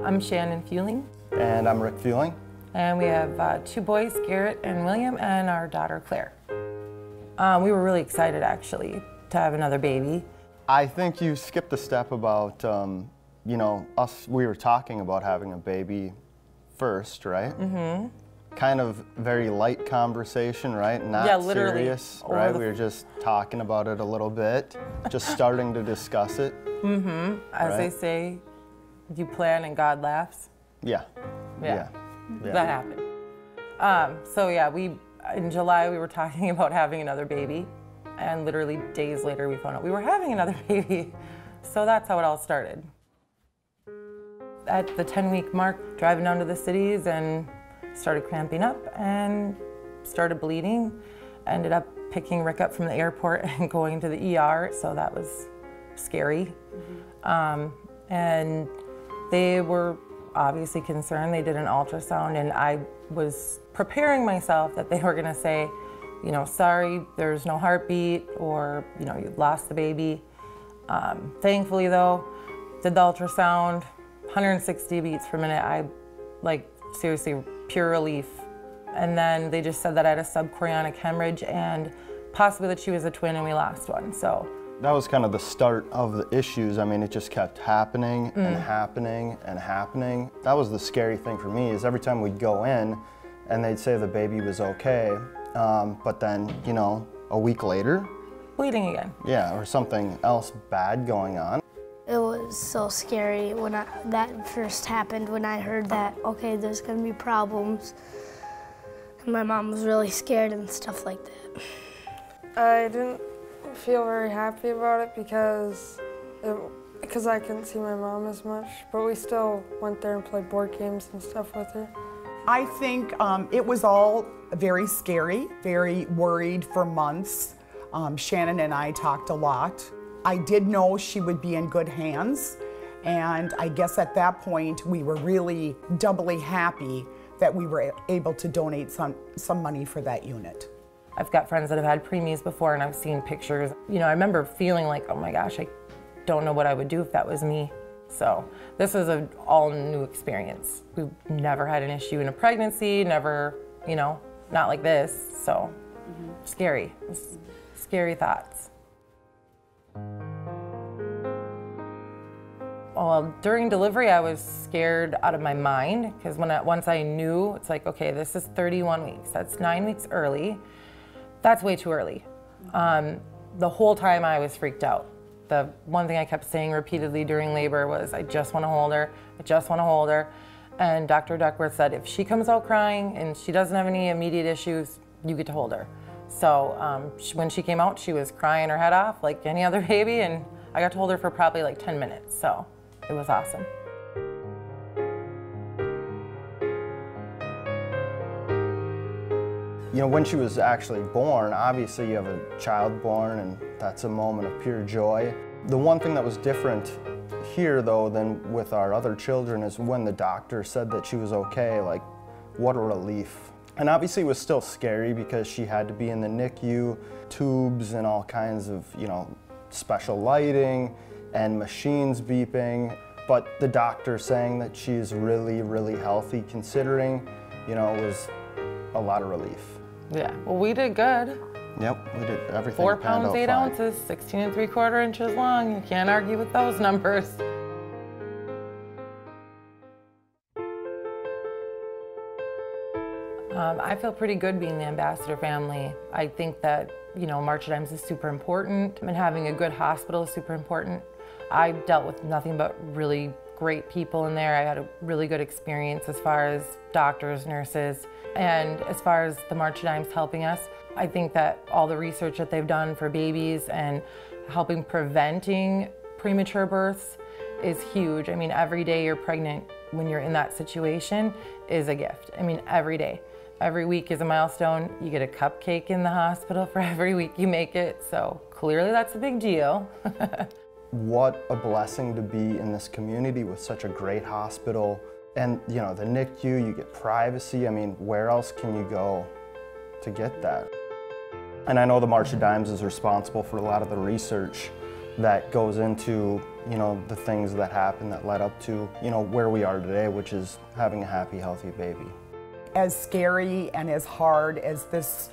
I'm Shannon Feuling. And I'm Rick Feuling. And we have 2 boys, Garrett and William, and our daughter, Claire. We were really excited, actually, to have another baby. I think you skipped a step about, you know, we were talking about having a baby first, right? Mm-hmm. Kind of very light conversation, right? Not serious, right? We were just talking about it a little bit, just starting to discuss it. Mm-hmm. As they say, you plan and God laughs. Yeah. That happened. So yeah, in July we were talking about having another baby, and literally days later we found out we were having another baby. So that's how it all started. At the 10-week mark, driving down to the cities and started cramping up and started bleeding. Ended up picking Rick up from the airport and going to the ER, so that was scary. Mm-hmm. And they were obviously concerned. They did an ultrasound, and I was preparing myself that they were gonna say, you know, sorry, there's no heartbeat, or, you know, you've lost the baby. Thankfully though, did the ultrasound, 160 beats per minute. I, like, seriously, pure relief. And then they just said that I had a subchorionic hemorrhage and possibly that she was a twin and we lost one, so. That was kind of the start of the issues. I mean, it just kept happening and happening and happening. That was the scary thing for me, is every time we'd go in and they'd say the baby was okay, but then, you know, a week later, bleeding again. Yeah, or something else bad going on. It was so scary when that first happened, when I heard that, okay, there's gonna be problems. And my mom was really scared and stuff like that. I didn't feel very happy about it because I couldn't see my mom as much, but we still went there and played board games and stuff with her. I think it was all very scary, very worried for months. Shannon and I talked a lot. I did know she would be in good hands, and I guess at that point we were really doubly happy that we were able to donate some money for that unit. I've got friends that have had preemies before, and I've seen pictures. You know, I remember feeling like, oh my gosh, I don't know what I would do if that was me. So this was an all new experience. We've never had an issue in a pregnancy, never, you know, not like this. So scary, scary thoughts. Well, during delivery, I was scared out of my mind, because once I knew, it's like, okay, this is 31 weeks. That's 9 weeks early. That's way too early. The whole time I was freaked out. The one thing I kept saying repeatedly during labor was, I just want to hold her. I just want to hold her. And Dr. Duckworth said, if she comes out crying and she doesn't have any immediate issues, you get to hold her. So when she came out, she was crying her head off like any other baby, and I got to hold her for probably like 10 minutes. So it was awesome. You know, when she was actually born, obviously you have a child born, and that's a moment of pure joy. The one thing that was different here, though, than with our other children is when the doctor said that she was okay, like, what a relief. And obviously it was still scary because she had to be in the NICU, tubes and all kinds of, you know, special lighting and machines beeping. But the doctor saying that she's really, really healthy, considering, you know, was a lot of relief. Yeah, well, we did good. Yep, we did everything. 4 pounds, 8 ounces, 16 3/4 inches long. You can't argue with those numbers. I feel pretty good being the ambassador family. I think that, you know, March of Dimes is super important, and having a good hospital is super important. I dealt with nothing but really great people in there. I had a really good experience as far as doctors, nurses, and as far as the March of Dimes helping us, I think that all the research that they've done for babies and helping preventing premature births is huge. I mean, every day you're pregnant when you're in that situation is a gift. I mean, every day. Every week is a milestone. You get a cupcake in the hospital for every week you make it, so clearly that's a big deal. What a blessing to be in this community with such a great hospital. And, you know, the NICU, you get privacy. I mean, where else can you go to get that? And I know the March of Dimes is responsible for a lot of the research that goes into, you know, the things that happened that led up to, you know, where we are today, which is having a happy, healthy baby. As scary and as hard as this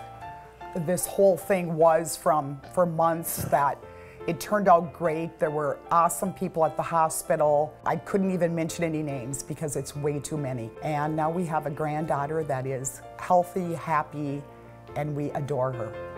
whole thing was for months, that it turned out great. There were awesome people at the hospital. I couldn't even mention any names because it's way too many. And now we have a granddaughter that is healthy, happy, and we adore her.